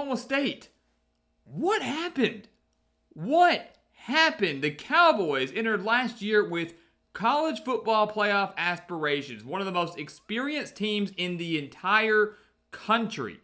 Oklahoma State. What happened? What happened? The Cowboys entered last year with college football playoff aspirations, one of the most experienced teams in the entire country,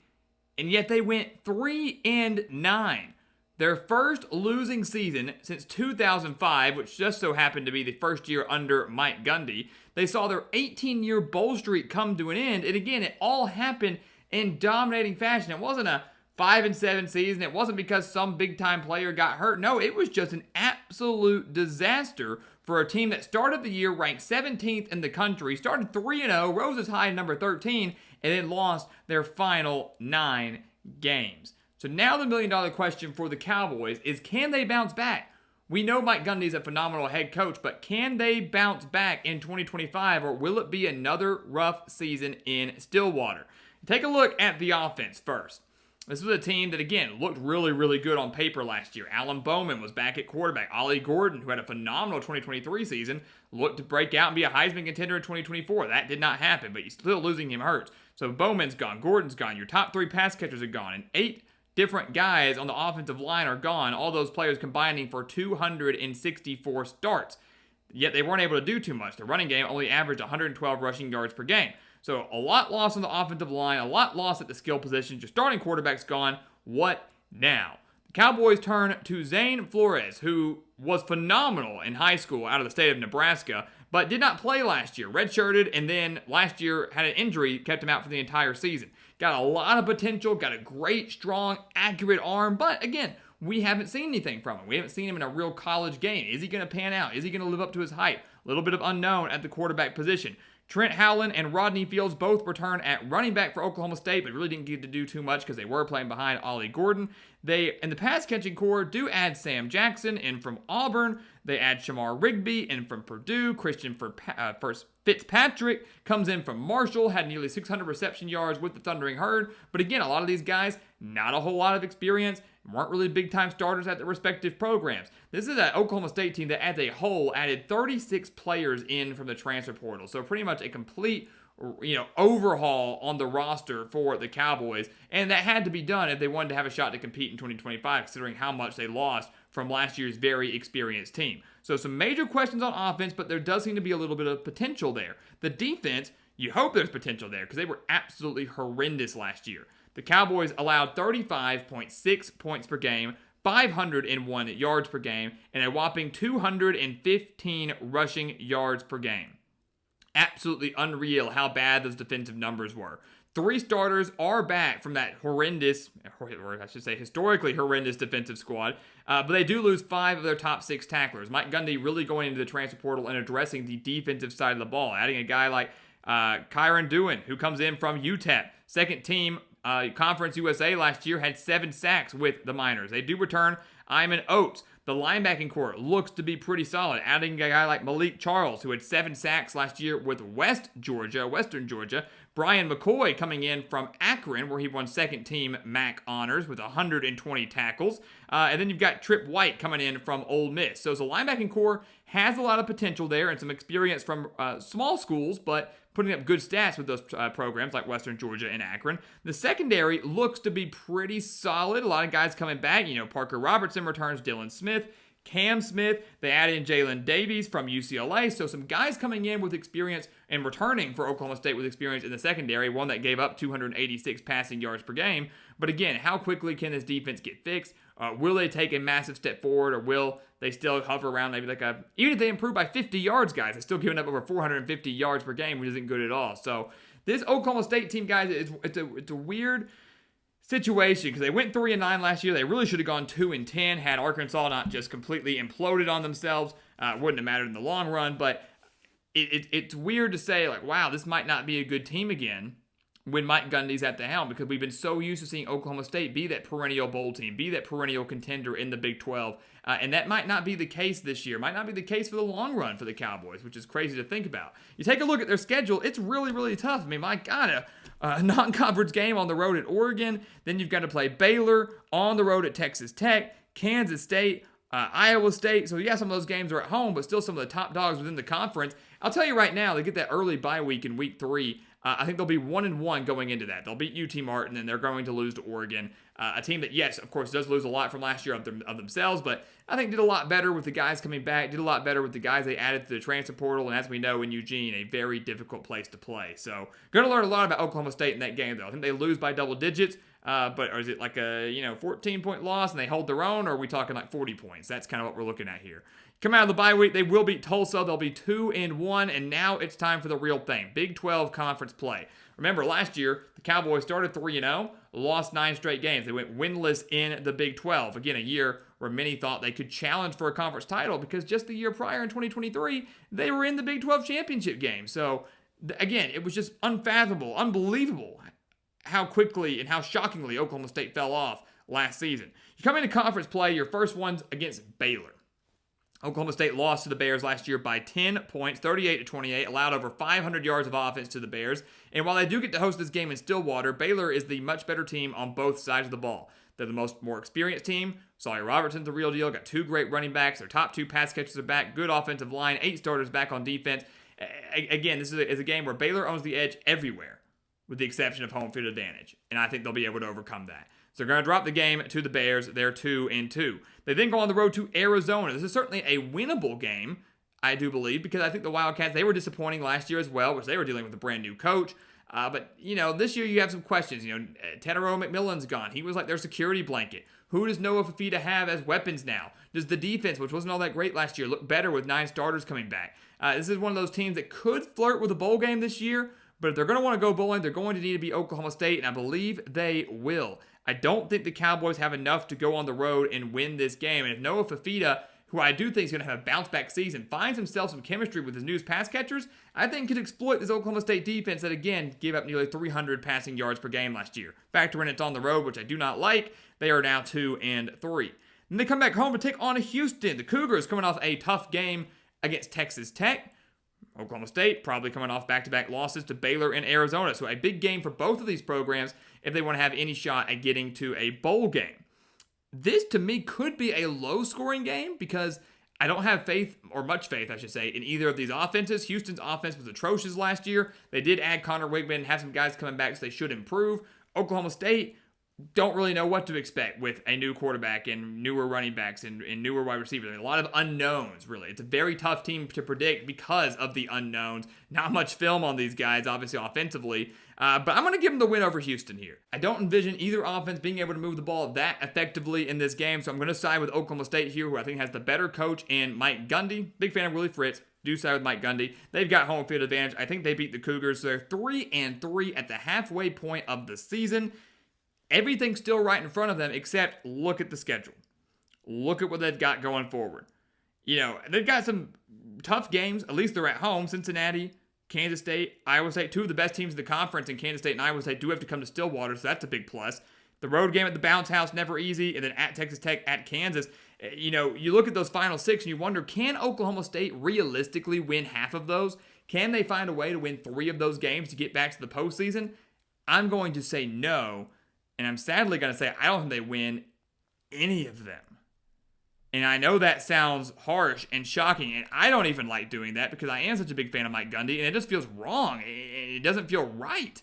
and yet they went 3-9. Their first losing season since 2005, which just so happened to be the first year under Mike Gundy. They saw their 18-year bowl streak come to an end, and again, it all happened in dominating fashion. It wasn't a 5-7 season. It wasn't because some big-time player got hurt. No, it was just an absolute disaster for a team that started the year ranked 17th in the country, started 3-0, rose as high as number 13, and then lost their final 9 games. So now the million-dollar question for the Cowboys is, can they bounce back? We know Mike Gundy's a phenomenal head coach, but can they bounce back in 2025, or will it be another rough season in Stillwater? Take a look at the offense first. This was a team that, again, looked really, really good on paper last year. Alan Bowman was back at quarterback. Ollie Gordon, who had a phenomenal 2023 season, looked to break out and be a Heisman contender in 2024. That did not happen, but you're still losing him hurts. So Bowman's gone. Gordon's gone. Your top 3 pass catchers are gone. And 8 different guys on the offensive line are gone. All those players combining for 264 starts. Yet they weren't able to do too much. The running game only averaged 112 rushing yards per game. So a lot lost on the offensive line, a lot lost at the skill positions. Your starting quarterback's gone. What now? The Cowboys turn to Zane Flores, who was phenomenal in high school out of the state of Nebraska, but did not play last year. Redshirted, and then last year had an injury, kept him out for the entire season. Got a lot of potential, got a great, strong, accurate arm, but again, we haven't seen anything from him. We haven't seen him in a real college game. Is he going to pan out? Is he going to live up to his hype? A little bit of unknown at the quarterback position. Trent Howland and Rodney Fields both return at running back for Oklahoma State, but really didn't get to do too much because they were playing behind Ollie Gordon. They, in the pass-catching core, do add Sam Jackson in from Auburn. They add Shamar Rigby in from Purdue. Christian Fitzpatrick comes in from Marshall, had nearly 600 reception yards with the Thundering Herd. But again, a lot of these guys, not a whole lot of experience, weren't really big-time starters at their respective programs. This is an Oklahoma State team that, as a whole, added 36 players in from the transfer portal. So pretty much a complete, overhaul on the roster for the Cowboys. And that had to be done if they wanted to have a shot to compete in 2025, considering how much they lost from last year's very experienced team. So some major questions on offense, but there does seem to be a little bit of potential there. The defense, you hope there's potential there because they were absolutely horrendous last year. The Cowboys allowed 35.6 points per game, 501 yards per game, and a whopping 215 rushing yards per game. Absolutely unreal how bad those defensive numbers were. 3 starters are back from that horrendous, or I should say historically horrendous defensive squad, but they do lose 5 of their top 6 tacklers. Mike Gundy really going into the transfer portal and addressing the defensive side of the ball, adding a guy like Kyron Dewin, who comes in from UTEP, second team Conference USA last year, had 7 sacks with the Miners. They do return Iman Oates. The linebacking core looks to be pretty solid, adding a guy like Malik Charles, who had 7 sacks last year with Western Georgia. Brian McCoy coming in from Akron, where he won second team MAC honors with 120 tackles. And then you've got Trip White coming in from Ole Miss. So the linebacking core has a lot of potential there and some experience from small schools, but putting up good stats with those programs like Western Georgia and Akron. The secondary looks to be pretty solid. A lot of guys coming back. Parker Robertson returns, Dylan Smith, Cam Smith. They add in Jalen Davies from UCLA. So some guys coming in with experience and returning for Oklahoma State with experience in the secondary, one that gave up 286 passing yards per game. But again, how quickly can this defense get fixed? Will they take a massive step forward, or will they still hover around maybe even if they improve by 50 yards, guys, they're still giving up over 450 yards per game, which isn't good at all. So this Oklahoma State team, guys, it's a weird situation because they went 3-9 last year. They really should have gone 2-10 had Arkansas not just completely imploded on themselves. Wouldn't have mattered in the long run, but it's weird to say, wow, this might not be a good team again when Mike Gundy's at the helm, because we've been so used to seeing Oklahoma State be that perennial bowl team, be that perennial contender in the Big 12, and that might not be the case this year, might not be the case for the long run for the Cowboys, which is crazy to think about. You take a look at their schedule, it's really, really tough. I mean, my God, a non-conference game on the road at Oregon, then you've got to play Baylor, on the road at Texas Tech, Kansas State, Iowa State. So yeah, some of those games are at home, but still some of the top dogs within the conference. I'll tell you right now, they get that early bye week in week 3. I think they'll be 1-1 going into that. They'll beat UT Martin, and they're going to lose to Oregon. A team that, yes, of course, does lose a lot from last year of themselves, but I think did a lot better with the guys coming back, did a lot better with the guys they added to the transfer portal, and as we know in Eugene, a very difficult place to play. So, going to learn a lot about Oklahoma State in that game, though. I think they lose by double digits, or is it like a 14-point loss and they hold their own, or are we talking like 40 points? That's kind of what we're looking at here. Come out of the bye week, they will beat Tulsa. They'll be 2-1, and now it's time for the real thing. Big 12 conference play. Remember, last year, the Cowboys started 3-0, lost 9 straight games. They went winless in the Big 12. Again, a year where many thought they could challenge for a conference title because just the year prior in 2023, they were in the Big 12 championship game. So, again, it was just unfathomable, unbelievable how quickly and how shockingly Oklahoma State fell off last season. You come into conference play, your first one's against Baylor. Oklahoma State lost to the Bears last year by 10 points, 38-28, allowed over 500 yards of offense to the Bears. And while they do get to host this game in Stillwater, Baylor is the much better team on both sides of the ball. They're the more experienced team. Sawyer Robertson's the real deal. Got 2 great running backs. Their top 2 pass catchers are back. Good offensive line. 8 starters back on defense. Again, this is a game where Baylor owns the edge everywhere, with the exception of home field advantage. And I think they'll be able to overcome that. So they're going to drop the game to the Bears. They're 2-2. They then go on the road to Arizona. This is certainly a winnable game, I do believe, because I think the Wildcats, they were disappointing last year as well, which they were dealing with a brand new coach. But, this year you have some questions. Tedero McMillan's gone. He was like their security blanket. Who does Noah Fafita have as weapons now? Does the defense, which wasn't all that great last year, look better with 9 starters coming back? This is one of those teams that could flirt with a bowl game this year, but if they're going to want to go bowling, they're going to need to beat Oklahoma State, and I believe they will. I don't think the Cowboys have enough to go on the road and win this game. And if Noah Fafita, who I do think is going to have a bounce-back season, finds himself some chemistry with his new pass catchers, I think could exploit this Oklahoma State defense that, again, gave up nearly 300 passing yards per game last year. Factor in it's on the road, which I do not like. They are now 2-3. Then they come back home to take on Houston. The Cougars coming off a tough game against Texas Tech. Oklahoma State probably coming off back-to-back losses to Baylor and Arizona. So a big game for both of these programs if they want to have any shot at getting to a bowl game. This, to me, could be a low-scoring game because I don't have faith, or much faith, I should say, in either of these offenses. Houston's offense was atrocious last year. They did add Connor Wigman and have some guys coming back, so they should improve. Oklahoma State don't really know what to expect with a new quarterback and newer running backs and newer wide receivers. I mean, a lot of unknowns, really. It's a very tough team to predict because of the unknowns. Not much film on these guys, obviously, offensively. But I'm going to give them the win over Houston here. I don't envision either offense being able to move the ball that effectively in this game, so I'm going to side with Oklahoma State here, who I think has the better coach in Mike Gundy. Big fan of Willie Fritz. Do side with Mike Gundy. They've got home field advantage. I think they beat the Cougars. So they're 3-3 at the halfway point of the season. Everything's still right in front of them, except look at the schedule. Look at what they've got going forward. They've got some tough games. At least they're at home. Cincinnati, Kansas State, Iowa State, 2 of the best teams in the conference, and Kansas State and Iowa State do have to come to Stillwater, so that's a big plus. The road game at the Bounce House, never easy, and then at Texas Tech, at Kansas. You look at those final 6 and you wonder, can Oklahoma State realistically win half of those? Can they find a way to win 3 of those games to get back to the postseason? I'm going to say no. And I'm sadly going to say I don't think they win any of them. And I know that sounds harsh and shocking, and I don't even like doing that because I am such a big fan of Mike Gundy, and it just feels wrong. It doesn't feel right.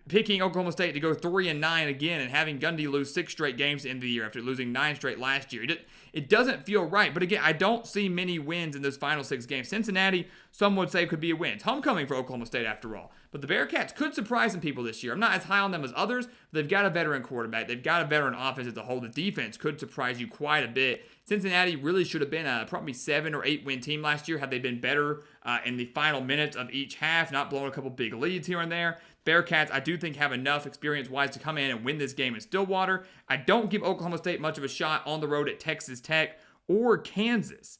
Picking Oklahoma State to go 3-9 again and having Gundy lose 6 straight games in the year after losing 9 straight last year. It doesn't feel right. But again, I don't see many wins in those final 6 games. Cincinnati, some would say, could be a win. It's homecoming for Oklahoma State after all. But the Bearcats could surprise some people this year. I'm not as high on them as others, but they've got a veteran quarterback. They've got a veteran offense as a whole. The defense could surprise you quite a bit. Cincinnati really should have been a probably 7 or 8 win team last year had they been better in the final minutes of each half, not blowing a couple big leads here and there. Bearcats, I do think, have enough experience-wise to come in and win this game in Stillwater. I don't give Oklahoma State much of a shot on the road at Texas Tech or Kansas.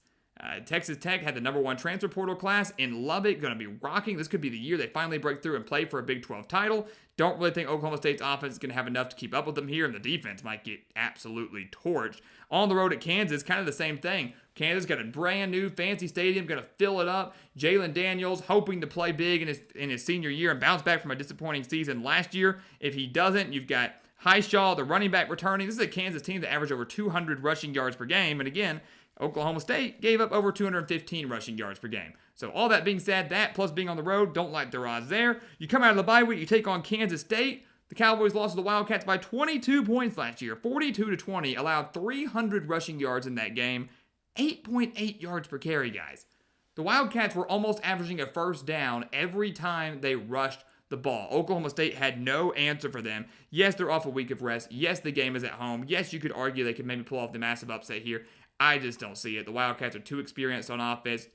Texas Tech had the number 1 transfer portal class in Lubbock, going to be rocking. This could be the year they finally break through and play for a Big 12 title. Don't really think Oklahoma State's offense is going to have enough to keep up with them here, and the defense might get absolutely torched. On the road at Kansas, kind of the same thing. Kansas got a brand new fancy stadium, going to fill it up. Jalen Daniels hoping to play big in his senior year and bounce back from a disappointing season last year. If he doesn't, you've got Highshaw, the running back, returning. This is a Kansas team that averaged over 200 rushing yards per game. And again, Oklahoma State gave up over 215 rushing yards per game. So all that being said, that plus being on the road, don't like their odds there. You come out of the bye week, you take on Kansas State. The Cowboys lost to the Wildcats by 22 points last year, 42-20, allowed 300 rushing yards in that game, 8.8 yards per carry, guys. The Wildcats were almost averaging a first down every time they rushed the ball. Oklahoma State had no answer for them. Yes, they're off a week of rest. Yes, the game is at home. Yes, you could argue they could maybe pull off the massive upset here. I just don't see it. The Wildcats are too experienced on offense.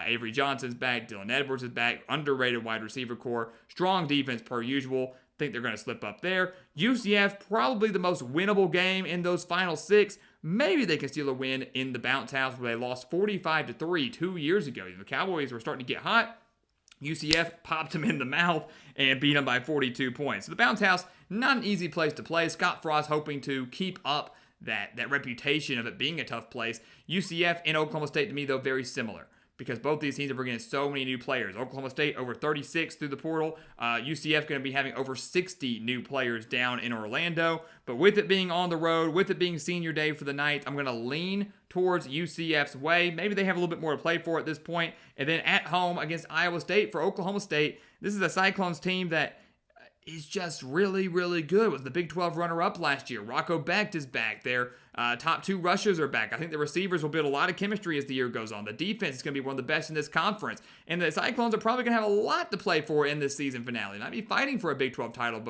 Avery Johnson's back. Dylan Edwards is back. Underrated wide receiver core. Strong defense per usual. Think they're going to slip up there. UCF, probably the most winnable game in those final 6. Maybe they can steal a win in the bounce house where they lost 45-3 2 years ago. The Cowboys were starting to get hot. UCF popped them in the mouth and beat them by 42 points. So the bounce house, not an easy place to play. Scott Frost hoping to keep up that reputation of it being a tough place. UCF and Oklahoma State, to me, though, very similar, because both these teams are bringing in so many new players. Oklahoma State over 36 through the portal. UCF going to be having over 60 new players down in Orlando. But with it being on the road, with it being senior day for the Knights, I'm going to lean towards UCF's way. Maybe they have a little bit more to play for at this point. And then at home against Iowa State for Oklahoma State, this is a Cyclones team that is just really, really good. Was the Big 12 runner-up last year. Rocco Becht is back. Their top 2 rushers are back. I think the receivers will build a lot of chemistry as the year goes on. The defense is going to be one of the best in this conference. And the Cyclones are probably going to have a lot to play for in this season finale. Might be fighting for a Big 12 title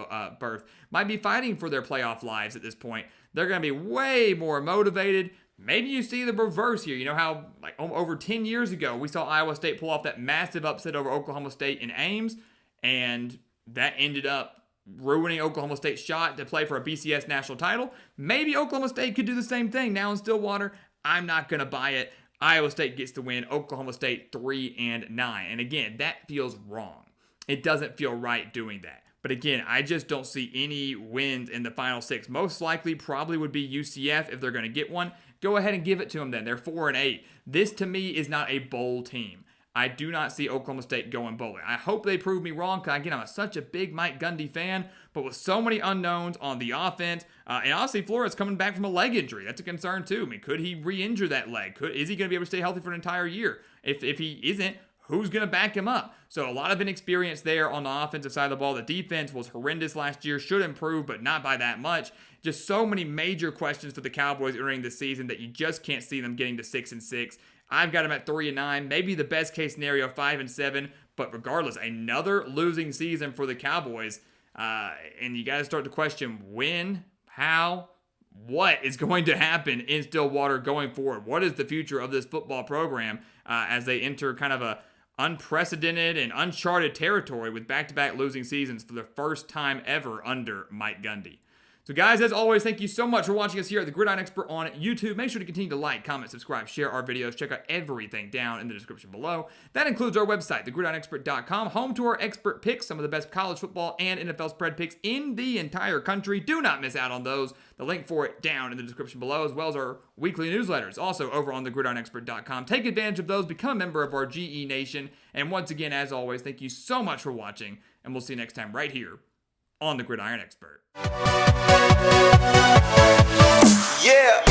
berth. Might be fighting for their playoff lives at this point. They're going to be way more motivated. Maybe you see the reverse here. You know how like over 10 years ago, we saw Iowa State pull off that massive upset over Oklahoma State in Ames, and that ended up ruining Oklahoma State's shot to play for a BCS national title. Maybe Oklahoma State could do the same thing now in Stillwater. I'm not going to buy it. Iowa State gets the win. Oklahoma State 3-9. And again, that feels wrong. It doesn't feel right doing that. But again, I just don't see any wins in the final 6. Most likely probably would be UCF if they're going to get one. Go ahead and give it to them then. They're 4-8. This to me is not a bowl team. I do not see Oklahoma State going bowling. I hope they prove me wrong, because again, I'm such a big Mike Gundy fan, but with so many unknowns on the offense, and honestly, Flores coming back from a leg injury. That's a concern too. I mean, could he re-injure that leg? Is he going to be able to stay healthy for an entire year? If he isn't, who's going to back him up? So a lot of inexperience there on the offensive side of the ball. The defense was horrendous last year. Should improve, but not by that much. Just so many major questions for the Cowboys during the season that you just can't see them getting to 6-6. I've got them at 3-9, maybe the best case scenario 5-7, but regardless, another losing season for the Cowboys. And you got to start to question when, how, what is going to happen in Stillwater going forward. What is the future of this football program as they enter kind of a unprecedented and uncharted territory with back-to-back losing seasons for the first time ever under Mike Gundy. So guys, as always, thank you so much for watching us here at the Gridiron Expert on YouTube. Make sure to continue to like, comment, subscribe, share our videos. Check out everything down in the description below. That includes our website, thegridironexpert.com, home to our expert picks, some of the best college football and NFL spread picks in the entire country. Do not miss out on those. The link for it down in the description below, as well as our weekly newsletters, also over on thegridironexpert.com. Take advantage of those. Become a member of our GE Nation. And once again, as always, thank you so much for watching, and we'll see you next time right here on the Gridiron Expert. Yeah.